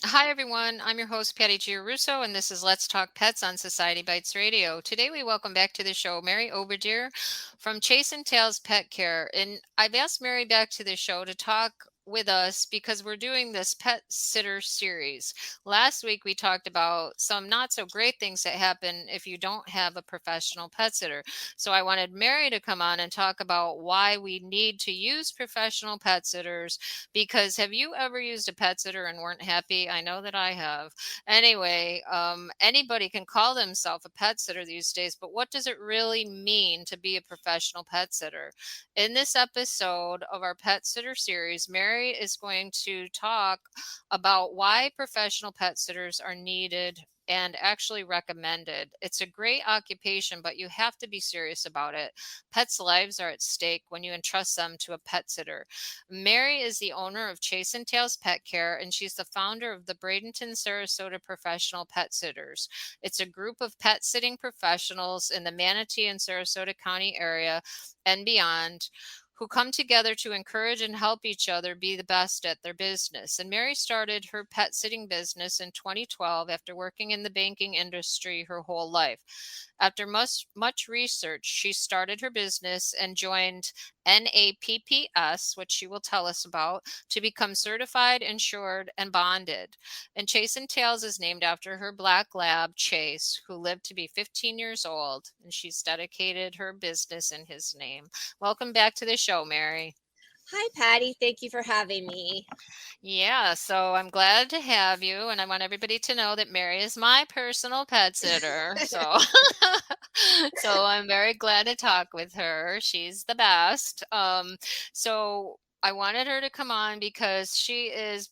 Hi, everyone. I'm your host, Patty Giarrusso, and this is Let's Talk Pets on Society Bites Radio. Today, we welcome back to the show Mary Oberdeer from Chase and Tails Pet Care. And I've asked Mary back to the show to talk with us because we're doing this pet sitter series. Last week, we talked about some not so great things that happen if you don't have a professional pet sitter. So I wanted Mary to come on and talk about why we need to use professional pet sitters, because have you ever used a pet sitter and weren't happy? I know that I have. Anyway, anybody can call themselves a pet sitter these days, but what does it really mean to be a professional pet sitter? In this episode of our pet sitter series, Mary is going to talk about why professional pet sitters are needed and actually recommended. It's a great occupation, but you have to be serious about it. Pets' lives are at stake when you entrust them to a pet sitter. Mary is the owner of Chase and Tails Pet Care, and she's the founder of the Bradenton, Sarasota Professional Pet Sitters. It's a group of pet sitting professionals in the Manatee and Sarasota County area and beyond who come together to encourage and help each other be the best at their business. And Mary started her pet sitting business in 2012 after working in the banking industry her whole life. After much research, she started her business and joined NAPPS, which she will tell us about, to become certified, insured, and bonded. And Chase and Tails is named after her black lab, Chase, who lived to be 15 years old, and she's dedicated her business in his name. Welcome back to the show, Mary. Hi, Patty. Thank you for having me. Yeah, so I'm glad to have you, and I want everybody to know that Mary is my personal pet sitter. So, so I'm very glad to talk with her. She's the best. So I wanted her to come on because she is,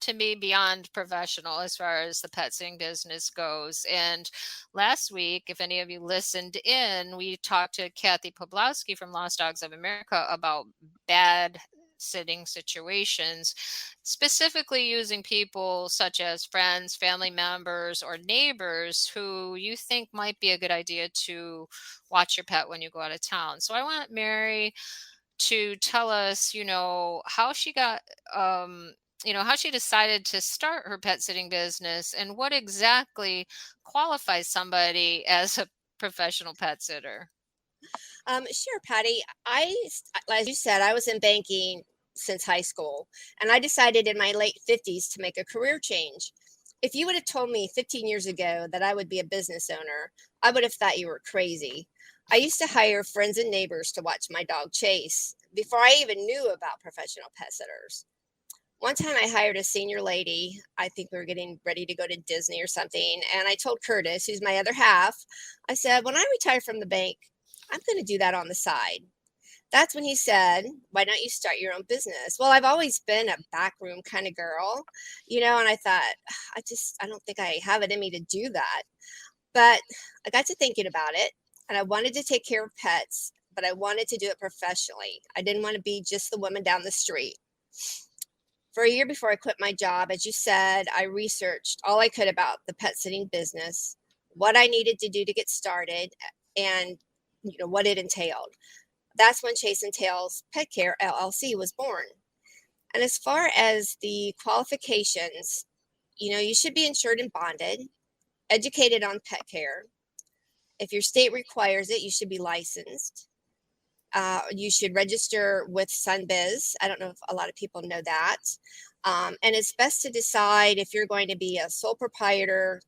to me, beyond professional as far as the pet sitting business goes. And last week, if any of you listened in, we talked to Kathy Poblowski from Lost Dogs of America about bad sitting situations, specifically using people such as friends, family members, or neighbors who you think might be a good idea to watch your pet when you go out of town. So I want Mary to tell us, how she got, how she decided to start her pet sitting business and what exactly qualifies somebody as a professional pet sitter. Sure, Patty. As you said, I was in banking since high school, and I decided in my late 50s to make a career change. If you would have told me 15 years ago that I would be a business owner, I would have thought you were crazy. I used to hire friends and neighbors to watch my dog Chase before I even knew about professional pet sitters. One time I hired a senior lady. I think we were getting ready to go to Disney or something. And I told Curtis, who's my other half, I said, when I retire from the bank, I'm going to do that on the side. That's when he said, why don't you start your own business? Well, I've always been a backroom kind of girl, and I thought, I don't think I have it in me to do that. But I got to thinking about it and I wanted to take care of pets, but I wanted to do it professionally. I didn't want to be just the woman down the street. For a year before I quit my job, as you said, I researched all I could about the pet sitting business, what I needed to do to get started, and what it entailed. That's when Chase and Tails Pet Care LLC was born. And as far as the qualifications, you should be insured and bonded, educated on pet care. If your state requires it, you should be licensed. You should register with SunBiz. I don't know if a lot of people know that. And it's best to decide if you're going to be a sole proprietor,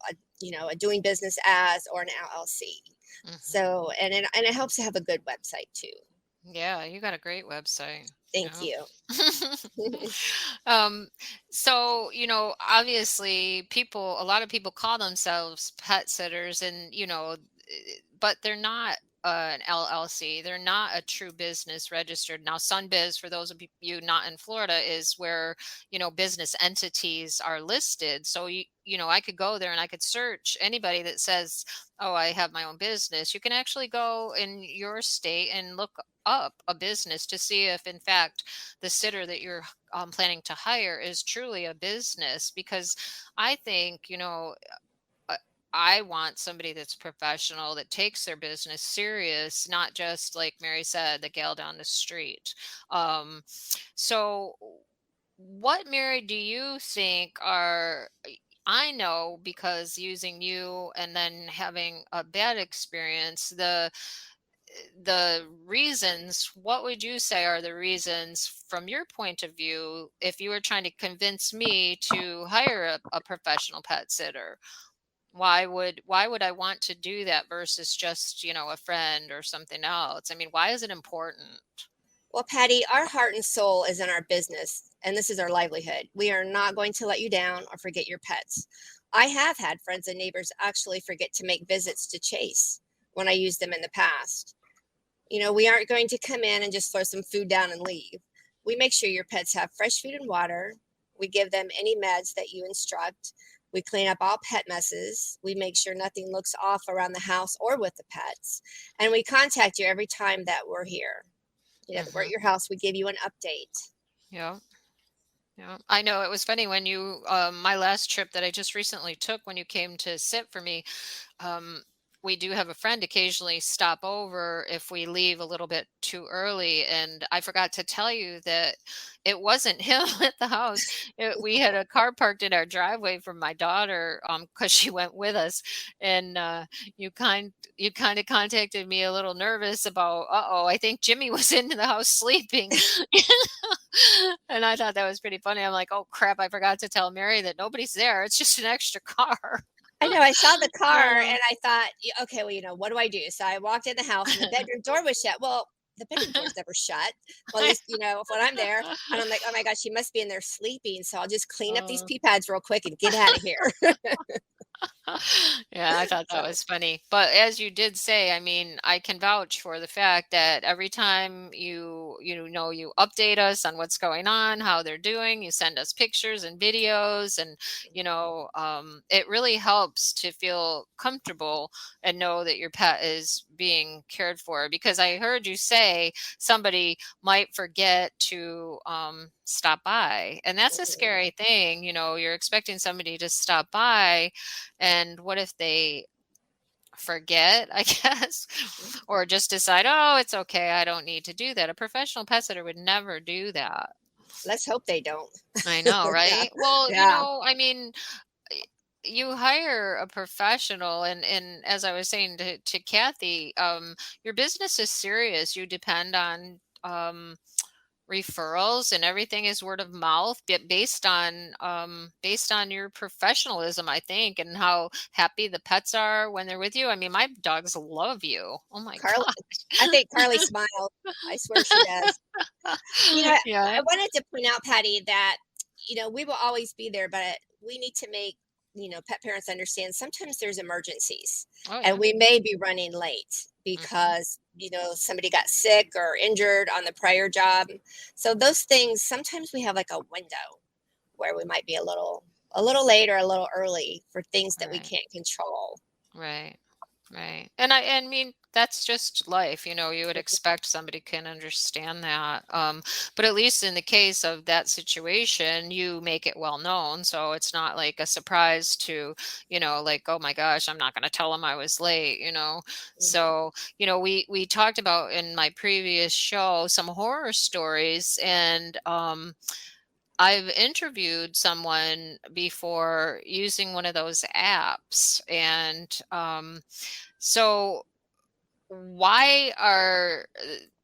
a doing business as, or an LLC. Hmm. So, and it helps to have a good website too. Yeah, you got a great website. Thank Yeah. you. um, so, obviously a lot of people call themselves pet sitters and, but they're not an LLC. They're not a true business registered. Now, SunBiz, for those of you not in Florida, is where, business entities are listed. So, I could go there and I could search anybody that says, oh, I have my own business. You can actually go in your state and look up a business to see if, in fact, the sitter that you're planning to hire is truly a business. Because I think, uh, I want somebody that's professional, that takes their business serious, not just like Mary said, the gal down the street. So what, Mary, do you think are, I know because using you and then having a bad experience, the reasons, what would you say are the reasons from your point of view if you were trying to convince me to hire a professional pet sitter? Why would I want to do that versus just, a friend or something else? I mean, why is it important? Well, Patty, our heart and soul is in our business, and this is our livelihood. We are not going to let you down or forget your pets. I have had friends and neighbors actually forget to make visits to Chase when I used them in the past. We aren't going to come in and just throw some food down and leave. We make sure your pets have fresh food and water. We give them any meds that you instruct. We clean up all pet messes. We make sure nothing looks off around the house or with the pets. And we contact you every time that we're here. That we're at Hmm. your house. We give you an update. Yeah. Yeah, I know it was funny when my last trip that I just recently took when you came to sit for me. um, we do have a friend occasionally stop over if we leave a little bit too early. And I forgot to tell you that it wasn't him at the house. We had a car parked in our driveway for my daughter because she went with us. And you kind of contacted me a little nervous about, uh-oh, I think Jimmy was in the house sleeping. And I thought that was pretty funny. I'm like, oh crap, I forgot to tell Mary that nobody's there. It's just an extra car. I know. I saw the car Uh, and I thought, okay, well, what do I do? So I walked in the house and the bedroom door was shut. Well, the bedroom door's never shut. Well, at least, when I'm there and I'm like, oh my gosh, she must be in there sleeping. So I'll just clean up these uh, pee pads real quick and get out of here. yeah, I thought that So, was funny. But as you did say, I mean, I can vouch for the fact that every time you update us on what's going on, how they're doing, you send us pictures and videos, and it really helps to feel comfortable and know that your pet is being cared for. Because I heard you say somebody might forget to stop by, and that's a mhm. scary thing. You're expecting somebody to stop by, and what if they forget, I guess, or just decide, oh, it's okay, I don't need to do that. A professional pet sitter would never do that. Let's hope they don't. I know, Yeah. right? Well, Yeah. I mean, y- you hire a professional, and as I was saying to Kathy, your business is serious. You depend on referrals, and everything is word of mouth, based on your professionalism, I think, and how happy the pets are when they're with you. I mean, my dogs love you. Oh my Carly, I think Carly smiles. I swear she does. I Yeah. wanted to point out, Patty, that, we will always be there, but we need to make, pet parents understand sometimes there's emergencies Oh and yeah. we may be running late Hmm. because, somebody got sick or injured on the prior job. So those things, sometimes we have like a window where we might be a little late or a little early for things that we Right. can't control. Right. Right. And I mean, that's just life. You would expect somebody can understand that. But at least in the case of that situation, you make it well known. So it's not like a surprise to, like, oh my gosh, I'm not going to tell them I was late. Mhm. So, we talked about in my previous show some horror stories, and I've interviewed someone before using one of those apps. And so, why are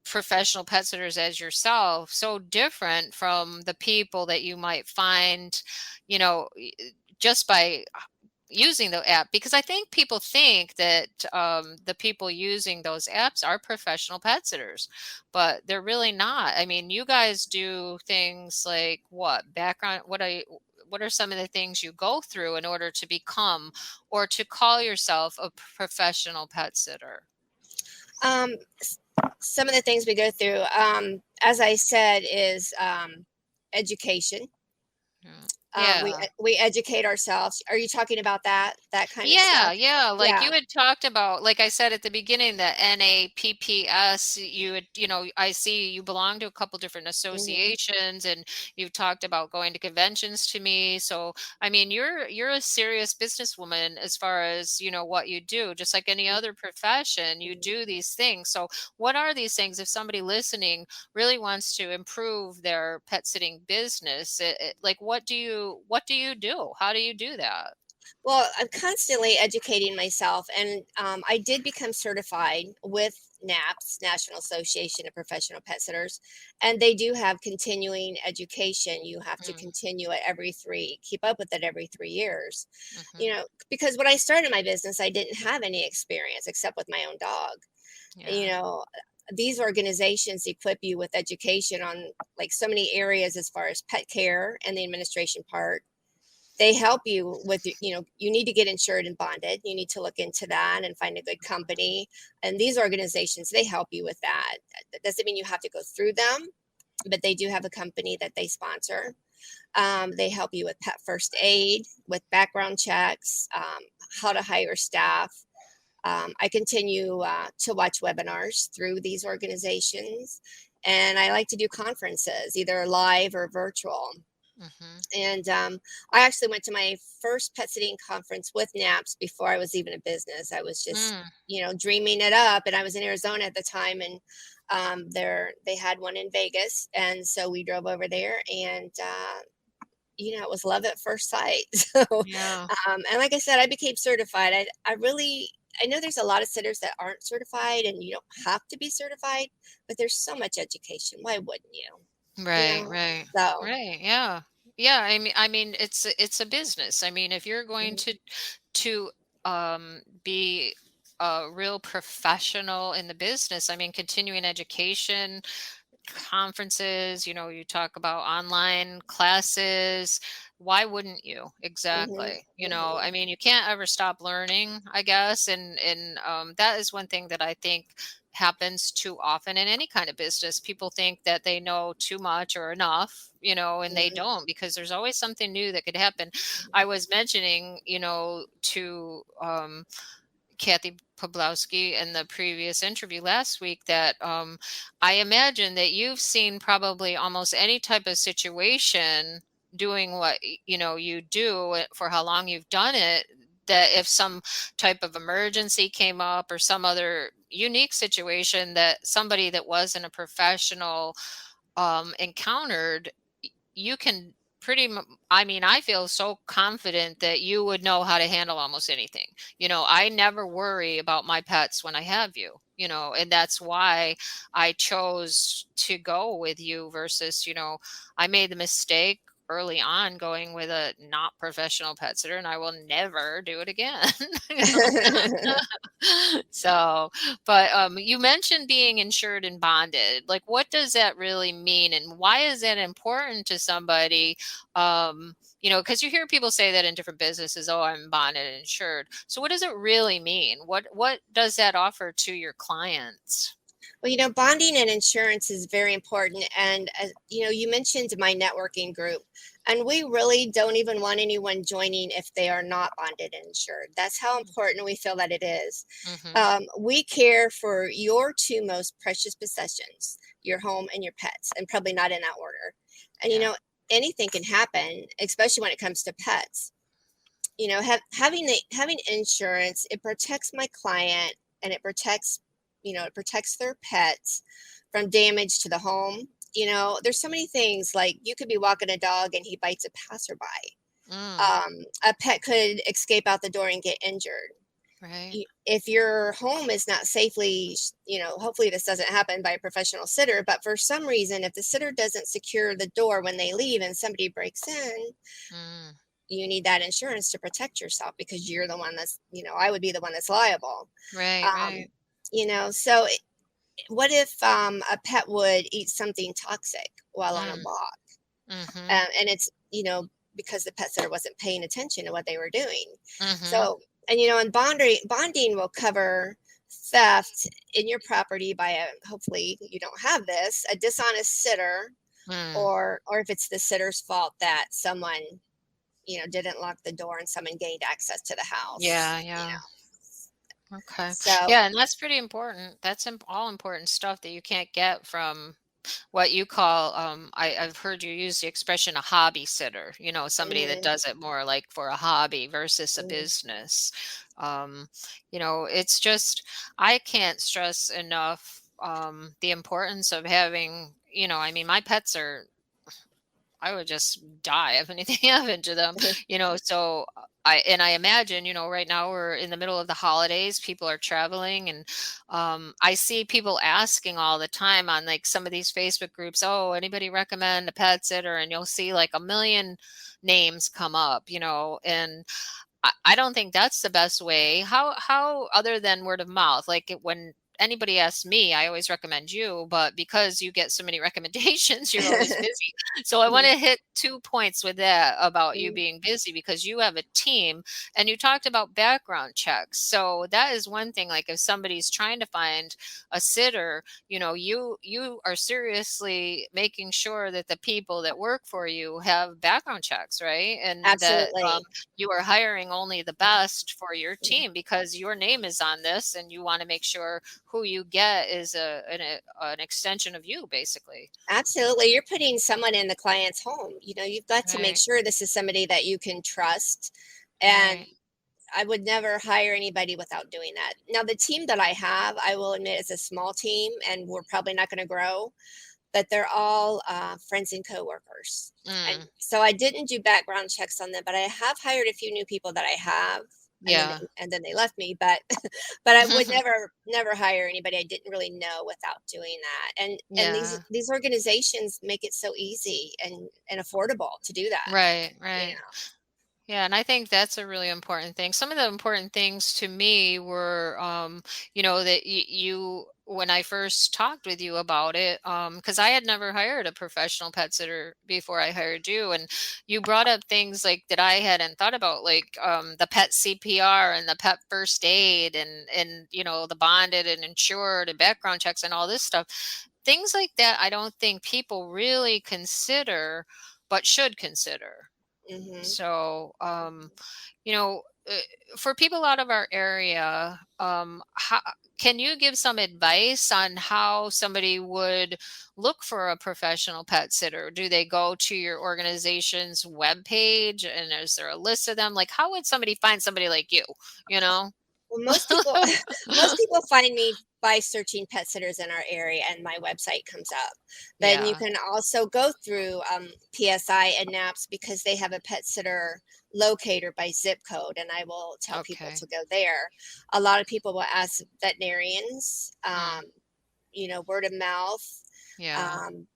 professional pet sitters as yourself so different from the people that you might find, just by using the app? Because I think people think that the people using those apps are professional pet sitters, but they're really not. I mean, you guys do things like what background? What are some of the things you go through in order to become or to call yourself a professional pet sitter? Um, some of the things we go through, as I said, is education. Yeah. Yeah. We educate ourselves. Are you talking about that kind of Yeah, stuff? yeah. Like Yeah. you had talked about, like I said at the beginning, the NAPPS, you had, I see you belong to a couple different Hmm. associations and you've talked about going to conventions to me. So, I mean, you're a serious businesswoman as far as, what you do, just like any other profession, you Hmm. do these things. So, what are these things if somebody listening really wants to improve their pet sitting business? Like what do you do? How do you do that? Well, I'm constantly educating myself, and I did become certified with NAPS, National Association of Professional Pet Sitters, and they do have continuing education. You have to Mm, continue it keep up with it every 3 years. mhm. Because when I started my business, I didn't have any experience except with my own dog. You Yeah. know, these organizations equip you with education on like so many areas as far as pet care and the administration part. They help you with, you need to get insured and bonded. You need to look into that and find a good company. And these organizations, they help you with that. That doesn't mean you have to go through them, but they do have a company that they sponsor. They help you with pet first aid, with background checks, how to hire staff. I continue to watch webinars through these organizations, and I like to do conferences, either live or virtual. Mhm. And I actually went to my first pet sitting conference with NAPS before I was even a business. I was just, Mm. dreaming it up. And I was in Arizona at the time, and they had one in Vegas, and so we drove over there, and it was love at first sight. So, Yeah. and like I said, I became certified. I know there's a lot of sitters that aren't certified, and you don't have to be certified, but there's so much education. Why wouldn't you? You Right, know, right. so. Right, yeah. Yeah, I mean it's a business. I mean, if you're going Mhm, to be a real professional in the business, I mean, continuing education, conferences, you talk about online classes. Why wouldn't you? mhm, Exactly. mhm. I mean, you can't ever stop learning, I guess. And that is one thing that I think happens too often in any kind of business. People think that they know too much or enough, and they Mhm, don't because there's always something new that could happen. I was mentioning, to Kathy Poblowski in the previous interview last week that I imagine that you've seen probably almost any type of situation doing what you do for how long you've done it, that if some type of emergency came up or some other unique situation that somebody that wasn't a professional encountered, you can I mean, I feel so confident that you would know how to handle almost anything. I never worry about my pets when I have you, and that's why I chose to go with you versus, I made the mistake early on going with a not professional pet sitter, and I will never do it again. you know so, but you mentioned being insured and bonded. Like, what does that really mean, and why is that important to somebody? Because you hear people say that in different businesses. Oh, I'm bonded and insured. So, what does it really mean? What does that offer to your clients? Well, bonding and insurance is very important. And, you mentioned my networking group, and we really don't even want anyone joining if they are not bonded and insured. That's how important we feel that it is. Mm-hmm. We care for your two most precious possessions, your home and your pets, and probably not in that order. And, Yeah. anything can happen, especially when it comes to pets. Having insurance, it protects my client, and it protects their pets from damage to the home. There's so many things, like you could be walking a dog and he bites a passerby. Mm, A pet could escape out the door and get injured. right. If your home is not safely, hopefully this doesn't happen by a professional sitter, but for some reason, if the sitter doesn't secure the door when they leave and somebody breaks in, Mm, you need that insurance to protect yourself, because you're the one that's, I would be the one that's liable. right. Um, Right. so what if a pet would eat something toxic while on a Mm, walk? mm-hmm. And it's, because the pet sitter wasn't paying attention to what they were doing. Mm-hmm. So, and bonding will cover theft in your property by hopefully you don't have this, a dishonest sitter, Mm, or if it's the sitter's fault that someone, didn't lock the door and someone gained access to the Yeah, house. yeah. Okay. So, Yeah, and that's pretty important. That's all important stuff that you can't get from what you call, I've heard you use the expression a hobby sitter, somebody that mhm, does it more like for a hobby versus a mhm. business. Um, it's just, I can't stress enough the importance of having, I mean, my pets are, I would just die if anything happened to them, so I imagine, right now we're in the middle of the holidays, people are traveling, and I see people asking all the time on like some of these Facebook groups, oh, anybody recommend a pet sitter? And you'll see like a million names come up, and I don't think that's the best way. How other than word of mouth, like when anybody asks me, I always recommend you, but because you get so many recommendations, you're always busy. So I want Mhm, to hit 2 points with that about you mhm. being busy because you have a team and you talked about background checks. So that is one thing. Like if somebody's trying to find a sitter, you are seriously making sure that the people that work for you have background checks, right? And that Absolutely. you are hiring only the best for your Mhm. team because your name is on this and you want to make sure who you get is an extension of you, basically. Absolutely. You're putting someone in the client's home. You've got to make Right, sure this is somebody that you can trust. And right. I would never hire anybody without doing that. Now, the team that I have, I will admit, is a small team and we're probably not going to grow, but they're all friends and coworkers. And Mm, so I didn't do background checks on them, but I have hired a few new people that I have. And then, yeah. and then they left me, but but I would never hire anybody I didn't really know without doing that. And these Yeah. these organizations make it so easy and affordable to do that. Right, You right. know. Yeah, and I think that's a really important thing. Some of the important things to me were, that when I first talked with you about it, because I had never hired a professional pet sitter before I hired you, and you brought up things like that I hadn't thought about, like the pet CPR and the pet first aid, and the bonded and insured and background checks and all this stuff. Things like that, I don't think people really consider, but should consider. Hmm. So, you know, uh, for people out of our area, can you give some advice on how somebody would look for a professional pet sitter? Do they go to your organization's webpage and is there a list of them? Like, how would somebody find somebody like you? You know? Well, most people most people find me by searching pet sitters in our area, and my website comes up. Then you Yeah. can also go through PSI and NAPS because they have a pet sitter locator by zip code, and I will tell people Okay. to go there. A lot of people will ask veterinarians, Mm, word of mouth. yeah. Um,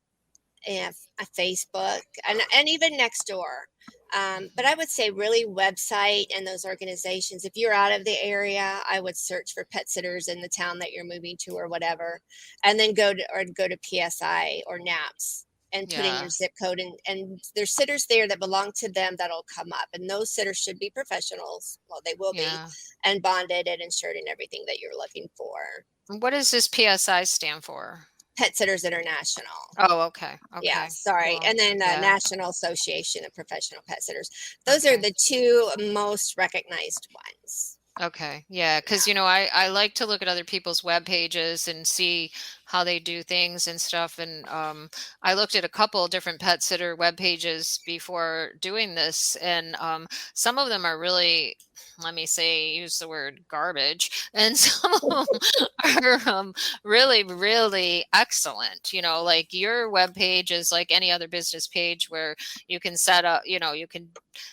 and Facebook and even next door. But Mhm. I would say really website and those organizations. If you're out of the area, I would search for pet sitters in the town that you're moving to or whatever, and then go to PSI or NAPS and put in your Yeah. zip code and there's sitters there that belong to them that'll come up and those sitters should be professionals, well they will be, Yeah. and bonded and insured and everything that you're looking for. What does this PSI stand for? Pet Sitters International. Oh, okay. Yeah, Okay. sorry. Well, And then yeah. National Association of Professional Pet Sitters. Those are Okay. the two most recognized ones. Okay. Yeah. Cause Yeah. I like to look at other people's web pages and see how they do things and stuff. And I looked at a couple different pet sitter web pages before doing this. And some of them are really, let me say, use the word garbage. And some of them are really, really excellent. Like your web page is like any other business page where you can set up, you can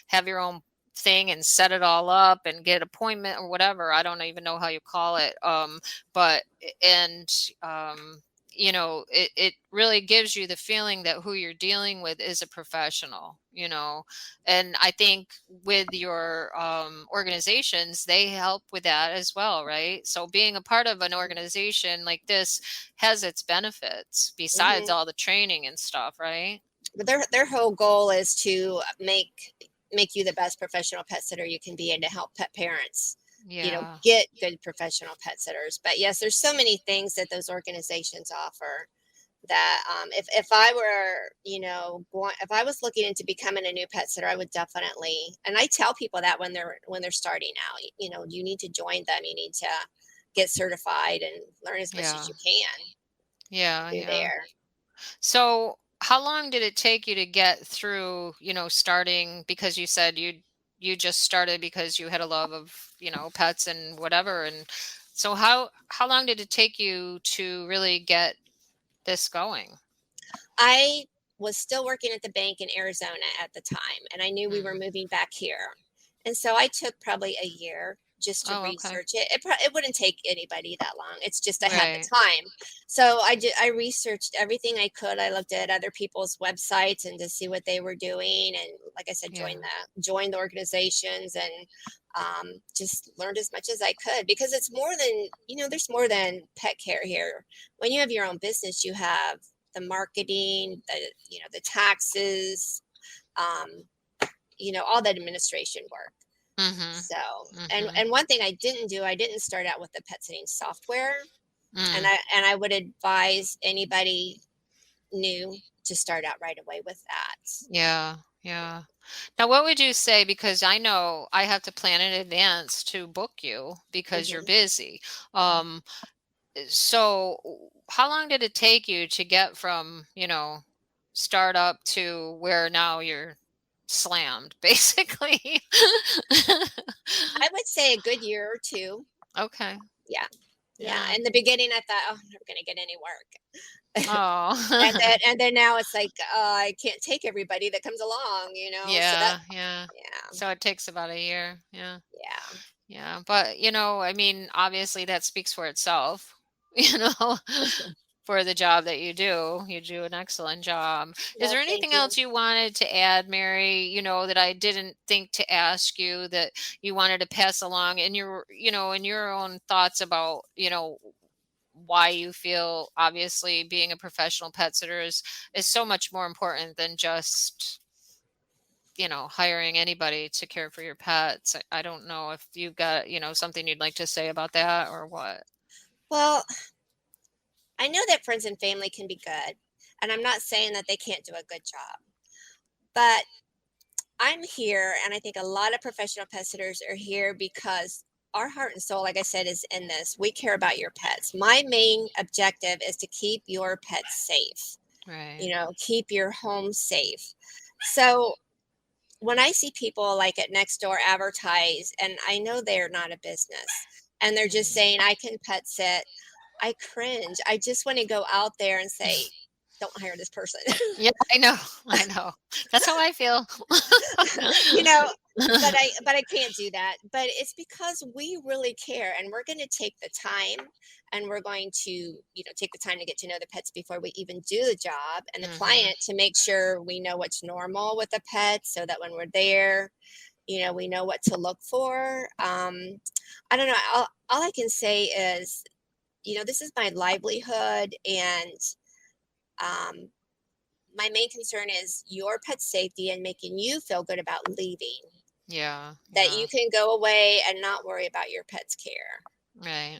have your own thing and set it all up and get appointment or whatever. I don't even know how you call it. But and it really gives you the feeling that who you're dealing with is a professional, and I think with your organizations, they help with that as well, right? So being a part of an organization like this has its benefits besides Hmm. all the training and stuff, right? But their whole goal is to make you the best professional pet sitter you can be and to help pet parents, Yeah. get good professional pet sitters. But yes, there's so many things that those organizations offer that if I were, if I was looking into becoming a new pet sitter, I would definitely, and I tell people that when they're starting out, you need to join them. You need to get certified and learn as much as Yeah. you can Yeah. through Yeah. there. So, how long did it take you to get through, starting because you said you just started because you had a love of, pets and whatever, and so how long did it take you to really get this going? I was still working at the bank in Arizona at the time, and I knew we were Mm. moving back here. And so I took probably a year just to Oh, okay. research it. It wouldn't take anybody that long. It's just I had the Right. time. So I researched everything I could. I looked at other people's websites and to see what they were doing, and like I said, Yeah. join the organizations, and just learned as much as I could, because it's more than, there's more than pet care here. When you have your own business, you have the marketing, the taxes, um, all that administration work. Mhm. So, and Mhm. and one thing I didn't do, I didn't start out with the pet sitting software, and Mm. I would advise anybody new to start out right away with that. Yeah. Yeah. Now, what would you say, because I know I have to plan in advance to book you because you're Hmm. busy. Um so how long did it take you to get from, start up to where now you're slammed, basically? I would say a good year or two. Okay. Yeah, yeah. Yeah. In the beginning, I thought, oh, I'm never going to get any work. and Oh. then and then now it's like, I can't take everybody that comes along, so that, Yeah, yeah. yeah, So it takes about a year. Yeah. yeah. Yeah. But, I mean, obviously that speaks for itself, you know, for the job that you do. You do an excellent job. Is Well, there thank anything you. else you wanted to add, Mary, that I didn't think to ask you that you wanted to pass along in your own thoughts about, why you feel obviously being a professional pet sitter is so much more important than just, hiring anybody to care for your pets. I don't know if you've got, something you'd like to say about that or what. Well, I know that friends and family can be good, and I'm not saying that they can't do a good job, but I'm here, and I think a lot of professional pet sitters are here because our heart and soul, like I said, is in this. We care about your pets. My main objective is to keep your pets safe, Right. keep your home safe. So when I see people like at Nextdoor advertise, and I know they're not a business, and they're just Mhm. saying, I can pet sit, I cringe. I just want to go out there and say, don't hire this person. Yeah, I know. I know. That's how I feel. you know, but I can't do that. But it's because we really care, and we're going to take the time, and we're going to, take the time to get to know the pets before we even do the job, and the Mhm. client, to make sure we know what's normal with the pet, so that when we're there, we know what to look for. I don't know. All I can say is, this is my livelihood, and um, my main concern is your pet safety and making you feel good about leaving, Yeah, that you yeah. can go away and not worry about your pet's care. Right.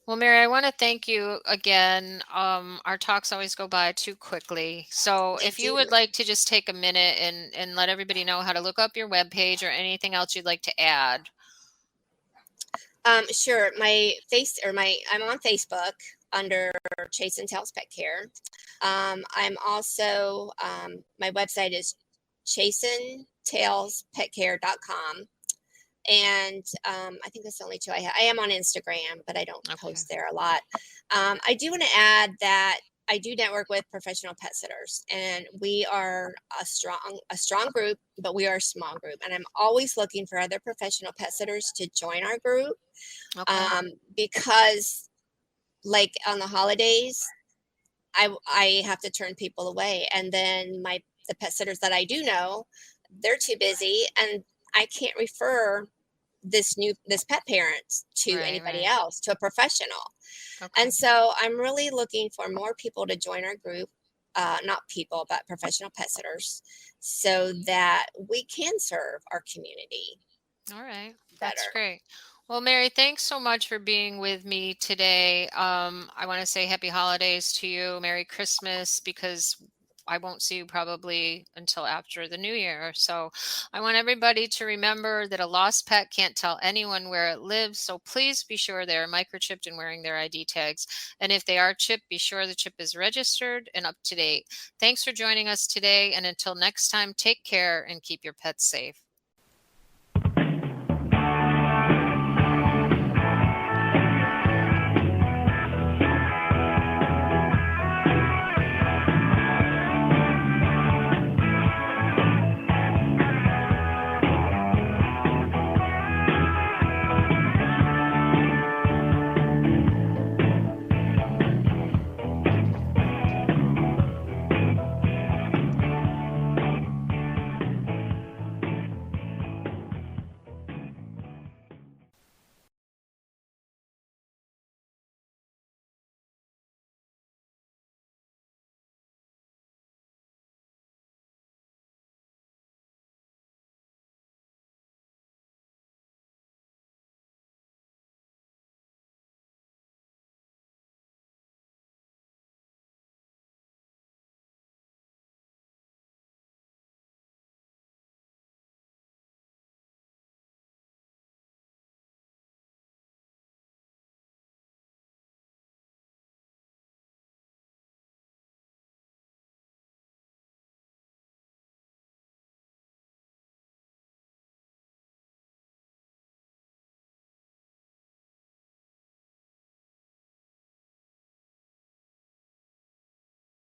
Well, Mary, I want to thank you again. Our talks always go by too quickly. So They if you do. would like to just take a minute and let everybody know how to look up your webpage or anything else you'd like to add. Sure. I'm on Facebook under Chase and Tails Pet Care. I'm also, my website is chaseandtailspetcare.com. And I think that's the only two I have. I am on Instagram, but I don't Okay. post there a lot. I do want to add that I do network with professional pet sitters, and we are a strong group, but we are a small group. And I'm always looking for other professional pet sitters to join our group, Okay. because, like on the holidays, I have to turn people away, and then the pet sitters that I do know, they're too busy, and I can't refer this pet parent to Right, anybody right. else, to a professional. And Okay. so I'm really looking for more people to join our group, not people, but professional pet sitters, so that we can serve our community All right. That's better. great. Well, Mary, thanks so much for being with me today. I want to say happy holidays to you, Merry Christmas, because I won't see you probably until after the new year. So I want everybody to remember that a lost pet can't tell anyone where it lives. So please be sure they're microchipped and wearing their ID tags. And if they are chipped, be sure the chip is registered and up to date. Thanks for joining us today. And until next time, take care and keep your pets safe.